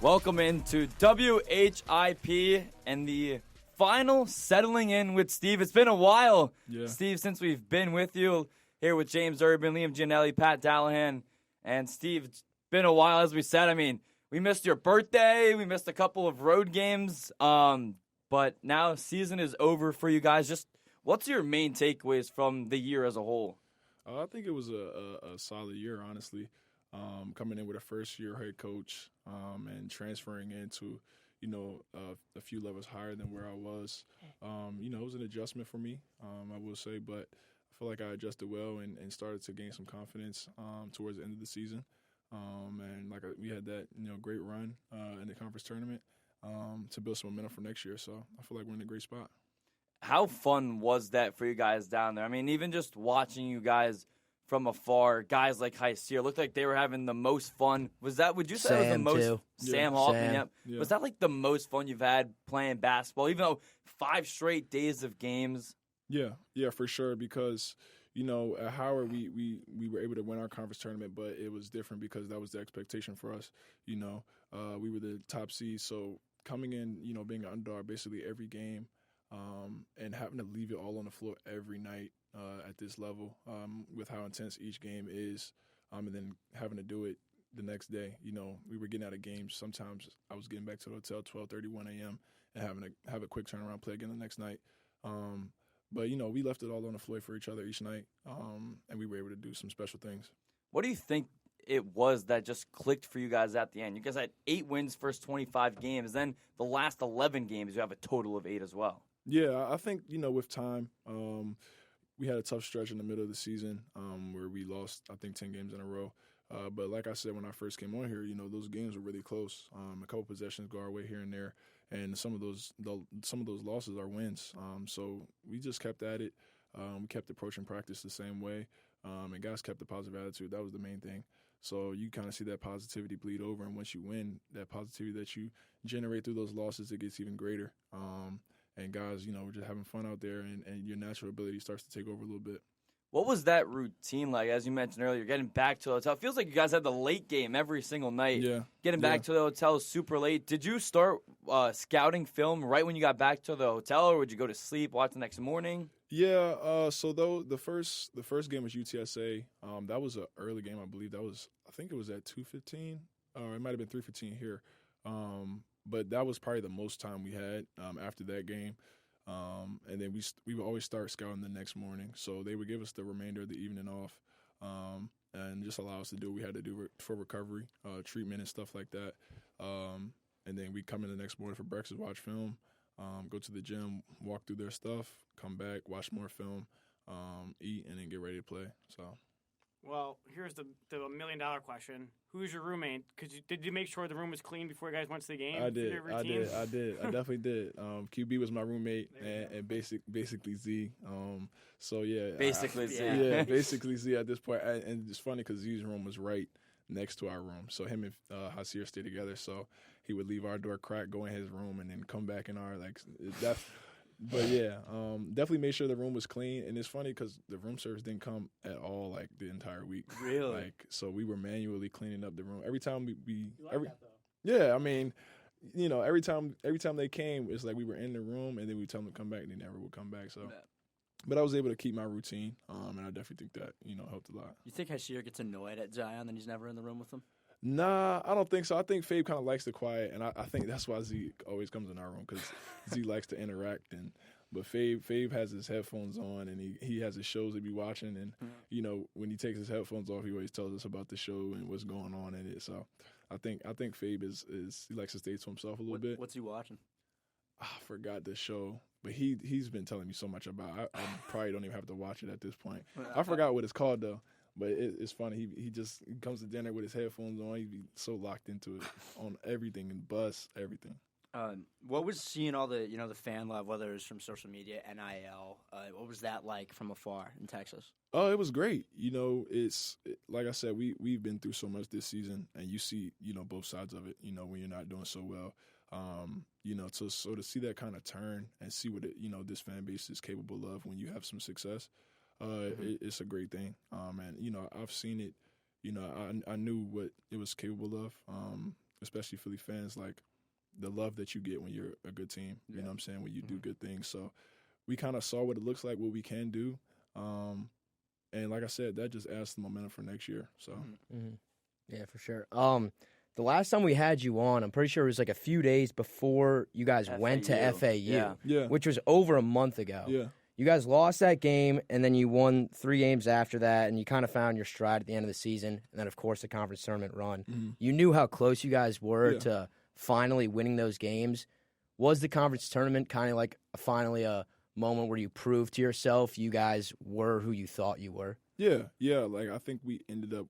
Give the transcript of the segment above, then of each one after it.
Welcome into WHIP and the final settling in with Steve. It's been a while, Steve, since we've been with you here with James Urban, Liam Giannelli, Pat Callahan. And Steve, it's been a while, as we said. I mean, we missed your birthday. We missed a couple of road games. But now season is over for you guys. Just what's your main takeaways from the year as a whole? I think it was a solid year, honestly. Coming in with a first-year head coach and transferring into, a few levels higher than where I was. It was an adjustment for me, I will say, but I feel like I adjusted well and started to gain some confidence towards the end of the season. We had that, great run in the conference tournament to build some momentum for next year. So I feel like we're in a great spot. How fun was that for you guys down there? I mean, even just watching you guys from afar, guys like Heisier looked like they were having the most fun. Would you say it was the most? Too. Sam Hoffman, yep. Yeah. Was that like the most fun you've had playing basketball, even though 5 straight days of games? Yeah, for sure, because at Howard, we were able to win our conference tournament, but it was different because that was the expectation for us. We were the top seed, so coming in, being an underdog basically every game, and having to leave it all on the floor every night at this level, with how intense each game is, and then having to do it the next day. We were getting out of games. Sometimes I was getting back to the hotel 12:31 a.m. and having to have a quick turnaround play again the next night. But we left it all on the floor for each other each night, and we were able to do some special things. What do you think it was that just clicked for you guys at the end? You guys had 8 wins first 25 games. Then the last 11 games, you have a total of 8 as well. Yeah, I think, with time, we had a tough stretch in the middle of the season where we lost, I think, 10 games in a row. But like I said, when I first came on here, those games were really close. A couple possessions go our way here and there, and some of those losses are wins. So we just kept at it. We kept approaching practice the same way, and guys kept the positive attitude. That was the main thing. So you kind of see that positivity bleed over, and once you win, that positivity that you generate through those losses, it gets even greater. And guys, we're just having fun out there, and your natural ability starts to take over a little bit. What was that routine like? As you mentioned earlier, getting back to the hotel. It feels like you guys had the late game every single night. Yeah. Getting back to the hotel super late. Did you start scouting film right when you got back to the hotel, or would you go to sleep, watch the next morning? Yeah. So the first game was UTSA. That was an early game, I believe. I think it was at 2:15, or it might have been 3:15 here. But that was probably the most time we had after that game. And then we would always start scouting the next morning. So they would give us the remainder of the evening off and just allow us to do what we had to do for recovery, treatment and stuff like that. And then we come in the next morning for breakfast, watch film, go to the gym, walk through their stuff, come back, watch more film, eat, and then get ready to play. So. Well, here's the $1 million question. Who's your roommate? Did you make sure the room was clean before you guys went to the game? I did. I definitely did. QB was my roommate and basically Z. So, yeah. Basically Z. Yeah, basically Z at this point. And it's funny because Z's room was right next to our room. So him and Heisier stayed together. So he would leave our door cracked, go in his room, and then come back in our, But, yeah, definitely made sure the room was clean. And it's funny because the room service didn't come at all, the entire week. Really? So we were manually cleaning up the room. Every time You like that, though? Yeah, I mean, every time they came, it's like we were in the room, and then we tell them to come back, and they never would come back. So, but I was able to keep my routine, and I definitely think that, helped a lot. You think Heisier gets annoyed at Zion and he's never in the room with him? Nah, I don't think so. I think Fabe kind of likes the quiet, and I think that's why Z always comes in our room because Z likes to interact. But Fabe has his headphones on, and he has his shows to be watching. And, when he takes his headphones off, he always tells us about the show and what's going on in it. So I think Fabe is he likes to stay to himself a little bit. What's he watching? I forgot the show, but he's been telling me so much about it. I probably don't even have to watch it at this point. I forgot what it's called, though. But it's funny. He comes to dinner with his headphones on. He'd be so locked into it on everything and bus, everything. What was seeing all the the fan love, whether it was from social media, NIL? What was that like from afar in Texas? Oh, it was great. Like I said, we've been through so much this season, and you see both sides of it. When you're not doing so well, to see that kind of turn and see what this fan base is capable of when you have some success. It's a great thing. And I've seen it. I knew what it was capable of. especially Philly fans, like the love that you get when you're a good team. You know what I'm saying? When you do good things. So we kind of saw what it looks like, what we can do. And like I said, that just adds the momentum for next year. So Yeah, for sure. The last time we had you on, I'm pretty sure it was like a few days before you guys went to FAU, yeah, which was over a month ago. yeah. You guys lost that game, and then you won 3 games after that, and you kind of found your stride at the end of the season. And then, of course, the conference tournament run. Mm-hmm. You knew how close you guys were to finally winning those games. Was the conference tournament kind of like finally a moment where you proved to yourself you guys were who you thought you were? Yeah. Like I think we ended up,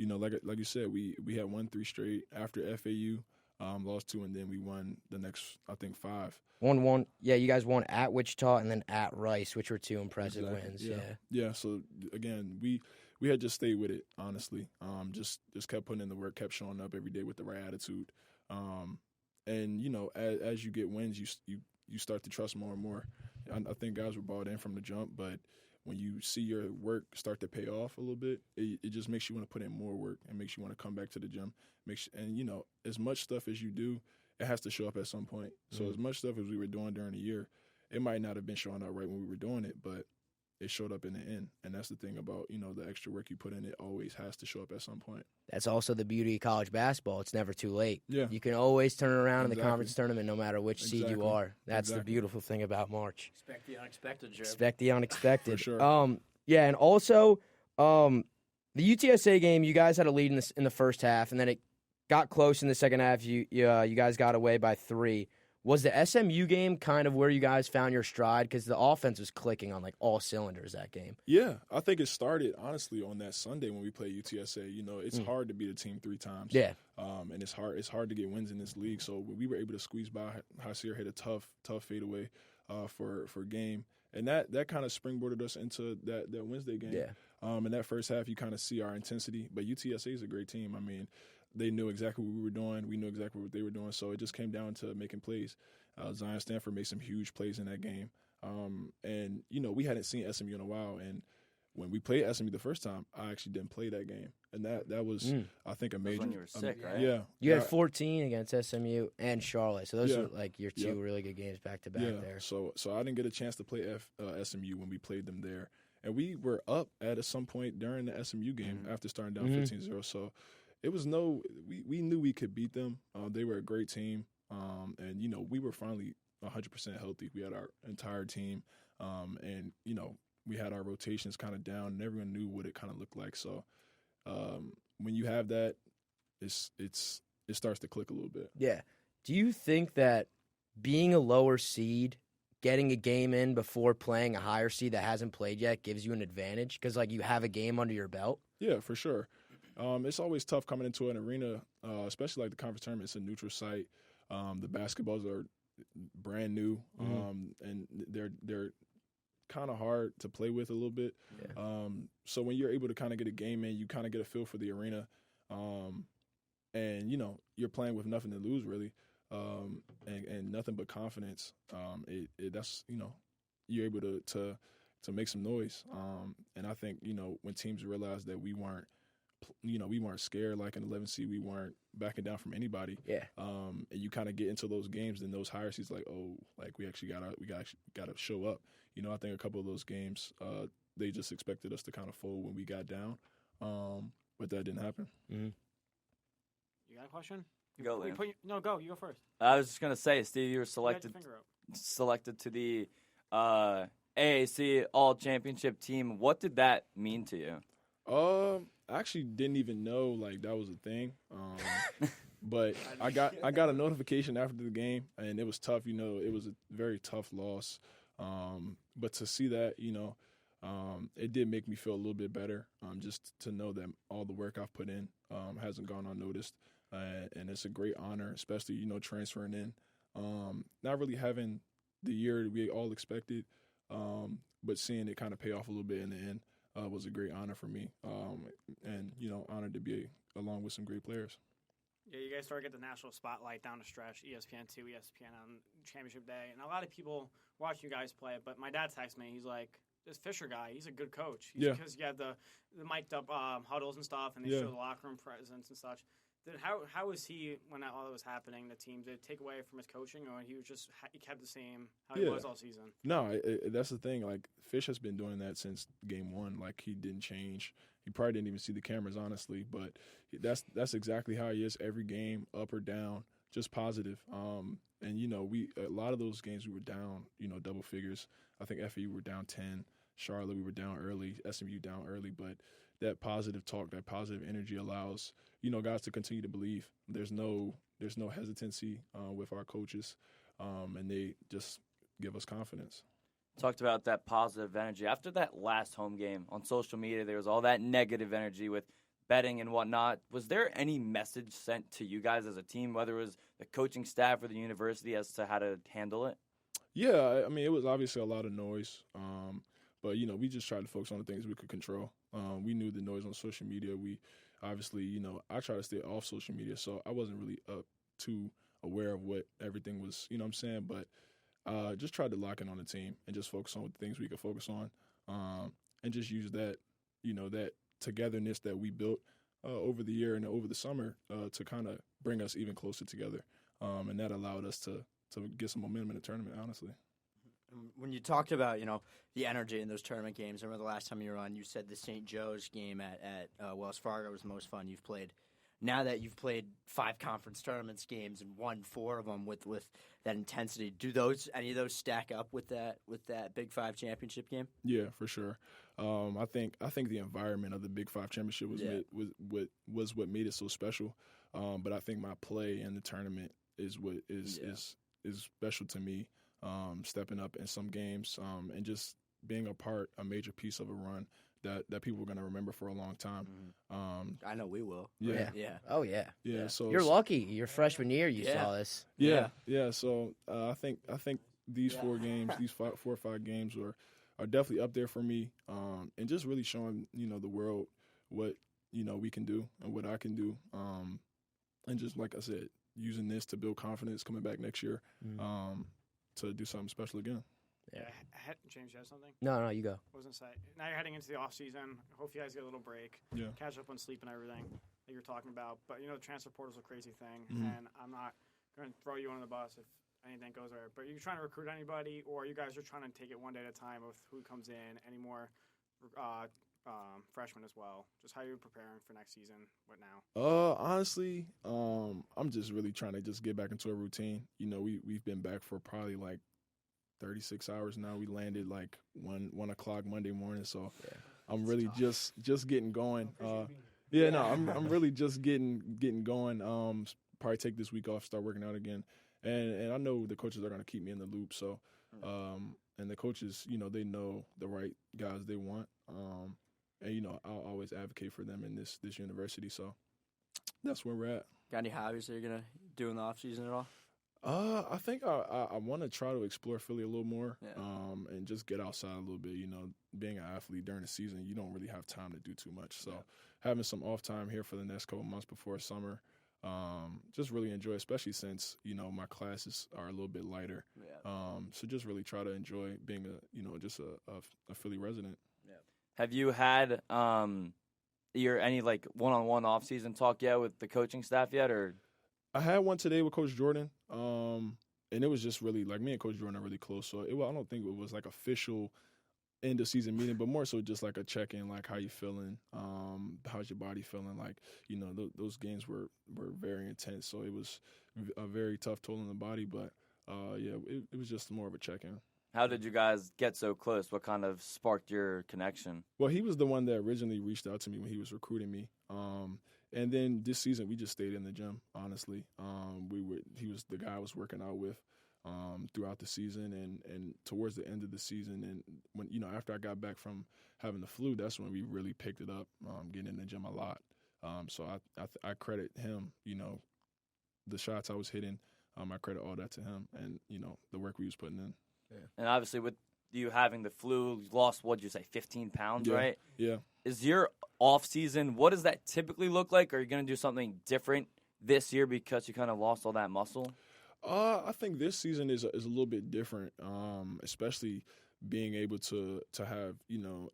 like you said, we had won 3 straight after FAU, lost 2, and then we won the next, I think, 5. One. Yeah, you guys won at Wichita and then at Rice, which were 2 impressive wins. Yeah. So again, we had just stayed with it, honestly. Just kept putting in the work, kept showing up every day with the right attitude. And as you get wins, you start to trust more and more. I think guys were bought in from the jump, but when you see your work start to pay off a little bit, it just makes you want to put in more work and makes you want to come back to the gym. As much stuff as you do, it has to show up at some point. So as much stuff as we were doing during the year, it might not have been showing up right when we were doing it, but it showed up in the end. And that's the thing about, the extra work you put in, it always has to show up at some point. That's also the beauty of college basketball. It's never too late. Yeah. You can always turn around in the conference tournament no matter which seed you are. That's the beautiful thing about March. Expect the unexpected, Jerv. Expect the unexpected. For sure. Yeah, and also the UTSA game, you guys had a lead in the first half, and then it got close in the second half. You guys got away by 3. Was the SMU game kind of where you guys found your stride? Because the offense was clicking on like all cylinders that game. Yeah, I think it started honestly on that Sunday when we played UTSA. It's hard to beat a team 3 times. Yeah, and it's hard to get wins in this league. So we were able to squeeze by. Hasir hit a tough fadeaway for game, and that kind of springboarded us into that Wednesday game. Yeah. In that first half, you kind of see our intensity. But UTSA is a great team. I mean, they knew exactly what we were doing. We knew exactly what they were doing. So it just came down to making plays. Zion Stanford made some huge plays in that game. And, we hadn't seen SMU in a while. And when we played SMU the first time, I actually didn't play that game. And that was, I think, a major. When you were sick, right? Yeah. You had 14 against SMU and Charlotte. So those were like your 2 really good games back to back there. So I didn't get a chance to play SMU when we played them there. And we were up at some point during the SMU game after starting down 15-0. So it was we knew we could beat them. They were a great team. And, we were finally 100% healthy. We had our entire team. And, we had our rotations kind of down, and everyone knew what it kind of looked like. So when you have that, it starts to click a little bit. Yeah. Do you think that being a lower seed, getting a game in before playing a higher seed that hasn't played yet gives you an advantage? Because, you have a game under your belt? Yeah, for sure. It's always tough coming into an arena, especially like the conference tournament. It's a neutral site. The basketballs are brand new, and they're kind of hard to play with a little bit. Yeah. So when you're able to kind of get a game in, you kind of get a feel for the arena, and you're playing with nothing to lose really, and nothing but confidence. That's you're able to make some noise. And I think when teams realize that we weren't scared like an 11 seed, we weren't backing down from anybody. Yeah. And you kind of get into those games, then those higher seeds we actually gotta show up. I think a couple of those games, they just expected us to kind of fold when we got down, but that didn't happen. Mm-hmm. You got a question? Go, Liam. No, go. You go first. I was just gonna say, Steve, you were Selected selected to the AAC All Championship team. What did that mean to you? I actually didn't even know that was a thing. But I got a notification after the game, and it was tough. It was a very tough loss. But to see that, it did make me feel a little bit better. Just to know that all the work I've put in hasn't gone unnoticed, and it's a great honor, especially transferring in, not really having the year we all expected, but seeing it kind of pay off a little bit in the end. Was a great honor for me, and honored to be along with some great players. Yeah, you guys started to get the national spotlight down the stretch, ESPN2, ESPN on Championship Day, and a lot of people watch you guys play. But my dad texted me, he's like, "This Fisher guy, he's a good coach." Because you have the mic'd up huddles and stuff, and they show the locker room presence and such. How was he when all that was happening? The team, did it take away from his coaching, or he was just he kept the same how he was all season? No, that's the thing. Like Fish has been doing that since game one. Like he didn't change. He probably didn't even see the cameras, honestly. But that's exactly how he is every game, up or down, just positive. And a lot of those games we were down, double figures. I think FAU were down 10. Charlotte we were down early. SMU down early, but that positive talk, that positive energy allows guys to continue to believe. There's no hesitancy with our coaches, and they just give us confidence. Talked about that positive energy. After that last home game on social media, there was all that negative energy with betting and whatnot. Was there any message sent to you guys as a team, whether it was the coaching staff or the university, as to how to handle it? Yeah, I mean, it was obviously a lot of noise, but we just tried to focus on the things we could control. We knew the noise on social media. We obviously, I try to stay off social media, so I wasn't really too aware of what everything was, what I'm saying? But just tried to lock in on the team and just focus on the things we could focus on, and just use that, that togetherness that we built over the year and over the summer to kind of bring us even closer together, and that allowed us to get some momentum in the tournament, honestly. When you talked about, the energy in those tournament games, I remember the last time you were on, you said the St. Joe's game at Wells Fargo was the most fun you've played. Now that you've played 5 conference tournaments games and won 4 of them with that intensity, do any of those stack up with that Big 5 championship game? Yeah, for sure. I think the environment of the Big 5 championship was what made it so special. But I think my play in the tournament is what is special to me. Stepping up in some games, and just being a major piece of a run that people are going to remember for a long time. I know we will. Yeah. Yeah. Oh, yeah. Yeah. So you're lucky. Your freshman year, you saw this. Yeah. So I think these 4 games, these 4 or 5 games are definitely up there for me, and just really showing the world what we can do and what I can do, and just like I said, using this to build confidence coming back next year. To do something special again. Yeah. James, you have something? No, you go. I was going to say, now you're heading into the offseason. Hope you guys get a little break. Yeah. Catch up on sleep and everything that you're talking about. But, the transfer portal's a crazy thing, and I'm not going to throw you under the bus if anything goes there. But are you trying to recruit anybody, or you guys are trying to take it one day at a time with who comes in, any more freshmen as well? Just how you're preparing for next season, what now? Honestly, I'm just really trying to just get back into a routine. We've been back for probably like 36 hours now. We landed like 1 o'clock Monday morning, so I'm really just getting going. I'm really just getting going. Probably take this week off, start working out again, and I know the coaches are going to keep me in the loop. So, and the coaches, they know the right guys they want. And I'll always advocate for them in this university. So that's where we're at. Got any hobbies that you're gonna do in the off season at all? I think I want to try to explore Philly a little more, and just get outside a little bit. Being an athlete during the season, you don't really have time to do too much. So having some off time here for the next couple months before summer, just really enjoy, especially since my classes are a little bit lighter. So just really try to enjoy being a Philly resident. Have you had any like one-on-one off-season talk yet with the coaching staff yet, or? I had one today with Coach Jordan, and it was just really like me and Coach Jordan are really close. So I don't think it was like official end of season meeting, but more so just like a check-in, like how you feeling, how's your body feeling. Like those games were very intense, so it was a very tough toll on the body. But it was just more of a check-in. How did you guys get so close? What kind of sparked your connection? Well, he was the one that originally reached out to me when he was recruiting me. And then this season, we just stayed in the gym, honestly. He was the guy I was working out with throughout the season and towards the end of the season. And when, after I got back from having the flu, that's when we really picked it up, getting in the gym a lot. So I credit him, the shots I was hitting, I credit all that to him and, the work we was putting in. Yeah. And obviously with you having the flu, you lost, what'd you say, 15 pounds, right? Yeah. Is your off season, what does that typically look like? Are you going to do something different this year because you kind of lost all that muscle? I think this season is a little bit different, especially being able to have,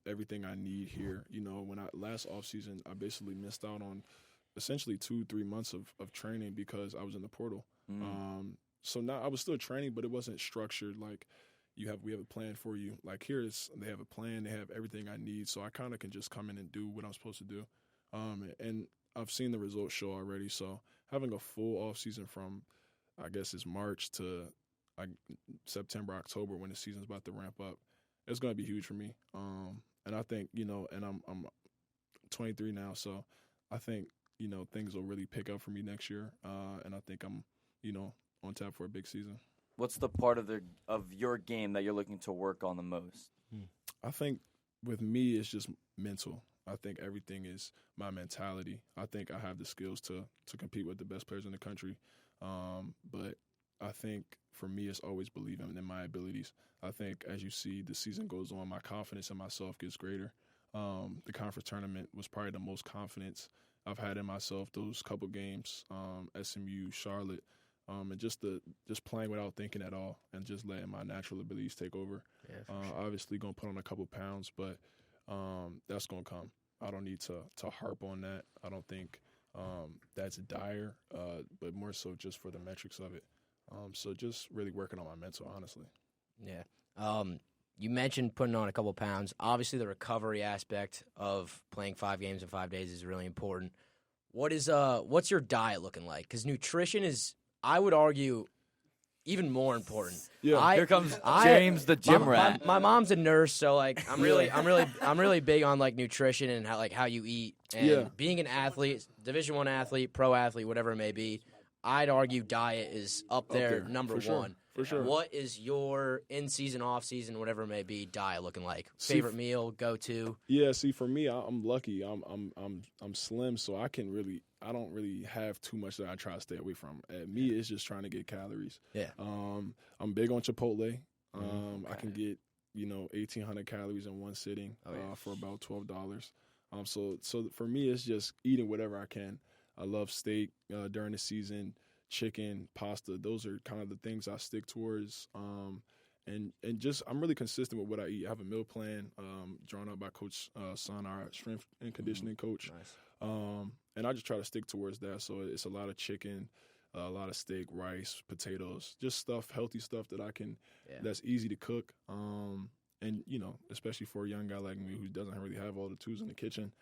everything I need here. When last off season, I basically missed out on essentially 2-3 months of training because I was in the portal. So now I was still training, but it wasn't structured like we have a plan for you. Like they have a plan, they have everything I need, so I kind of can just come in and do what I'm supposed to do. And I've seen the results show already. So having a full off season from, I guess it's March to September, October when the season's about to ramp up, it's going to be huge for me. And I think, and I'm 23 now, so I think, things will really pick up for me next year. And I think I'm, on tap for a big season. What's the part of your game that you're looking to work on the most? I think with me, it's just mental. I think everything is my mentality. I think I have the skills to compete with the best players in the country. But I think for me, it's always believing in my abilities. I think as you see the season goes on, my confidence in myself gets greater. The conference tournament was probably the most confidence I've had in myself. Those couple games, SMU, Charlotte, and just playing without thinking at all and just letting my natural abilities take over. Yeah, sure. Obviously going to put on a couple pounds, but that's going to come. I don't need to harp on that. I don't think that's dire, but more so just for the metrics of it. So just really working on my mental, honestly. Yeah. You mentioned putting on a couple pounds. Obviously, the recovery aspect of playing 5 games in 5 days is really important. What's your diet looking like? Because nutrition is, I would argue, even more important. Yeah. Here comes James, the gym rat. My mom's a nurse, so like I'm really big on like nutrition and how you eat. And being an athlete, Division I athlete, pro athlete, whatever it may be, I'd argue diet is up there, number one. For sure. What is your in-season, off-season, whatever it may be, diet looking like? Favorite meal, go-to? Yeah, see, for me, I'm lucky. I'm slim, so I don't really have too much that I try to stay away from. Me, it's just trying to get calories. Yeah. I'm big on Chipotle. Okay. I can get 1,800 calories in one sitting for about $12. So for me, it's just eating whatever I can. I love steak during the season. Chicken, pasta, those are kind of the things I stick towards. And just I'm really consistent with what I eat. I have a meal plan drawn up by Coach Son, our strength and conditioning coach. Nice. And I just try to stick towards that. So it's a lot of chicken, a lot of steak, rice, potatoes, just healthy stuff that I can, that's easy to cook. And, especially for a young guy like me who doesn't really have all the tools in the kitchen,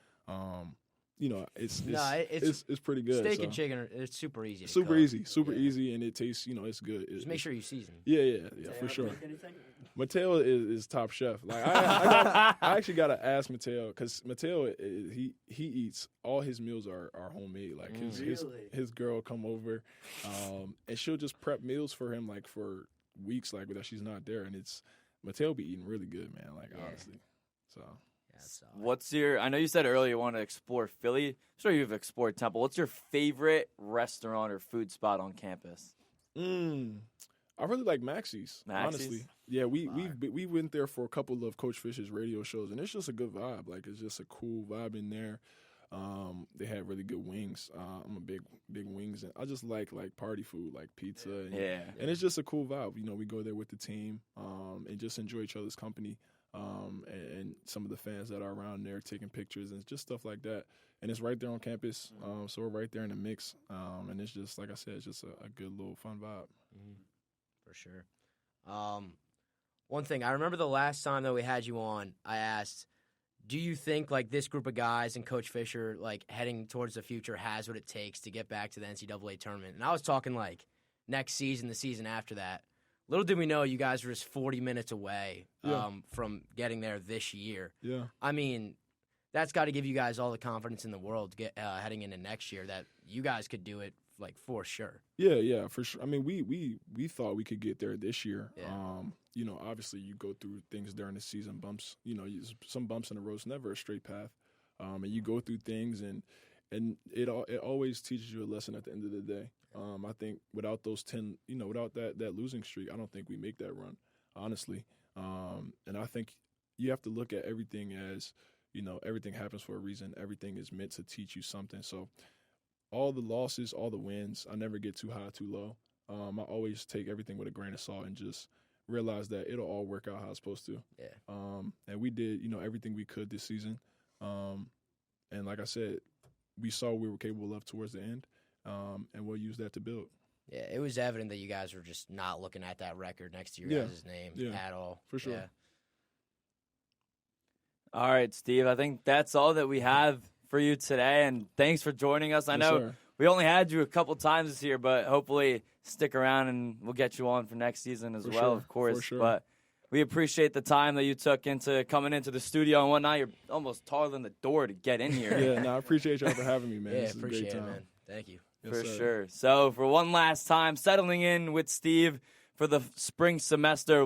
it's pretty good. Steak and chicken, it's super easy. Super easy, and it tastes, it's good. Just make sure you season. Yeah, for sure. Mateo is top chef. Like I actually got to ask Mateo because Mateo he eats all his meals are homemade. Like his girl come over, and she'll just prep meals for him like for weeks like that she's not there, and Mateo be eating really good, man. Like honestly, so. I know you said earlier you want to explore Philly. I'm sure you've explored Temple. What's your favorite restaurant or food spot on campus? I really like Maxie's, honestly. Yeah, we went there for a couple of Coach Fish's radio shows, and it's just a good vibe. Like, it's just a cool vibe in there. They have really good wings. I'm a big wings, and I just like party food, like pizza. And it's just a cool vibe. We go there with the team and just enjoy each other's company. And some of the fans that are around there taking pictures and just stuff like that. And it's right there on campus, so we're right there in the mix. And it's just, like I said, it's just a good little fun vibe. For sure. One thing, I remember the last time that we had you on, I asked, do you think like this group of guys and Coach Fisher like heading towards the future has what it takes to get back to the NCAA tournament? And I was talking like next season, the season after that. Little did we know you guys were just 40 minutes away from getting there this year. Yeah. I mean, that's got to give you guys all the confidence in the world heading into next year that you guys could do it, like, for sure. Yeah, for sure. I mean, we thought we could get there this year. Yeah. Obviously you go through things during the season, bumps, some bumps in the road. It's never a straight path. And you go through things and it always teaches you a lesson at the end of the day. I think without those 10, without that losing streak, I don't think we make that run, honestly. And I think you have to look at everything as, everything happens for a reason. Everything is meant to teach you something. So all the losses, all the wins, I never get too high, too low. I always take everything with a grain of salt and just realize that it'll all work out how it's supposed to. Yeah. And we did, everything we could this season. And like I said, we saw we were capable of towards the end, and we'll use that to build. Yeah, it was evident that you guys were just not looking at that record next to your guys' name at all. For sure. Yeah. All right, Steve, I think that's all that we have for you today, and thanks for joining us. I know we only had you a couple times this year, but hopefully stick around and we'll get you on for next season as well, of course. For sure. But we appreciate the time that you took into coming into the studio and whatnot. You're almost taller than the door to get in here. Yeah, no, I appreciate y'all for having me, man. Yeah, This is a appreciate great it, time. man. Thank you. Yes, For sir. sure. So for one last time, settling in with Steve for the spring semester.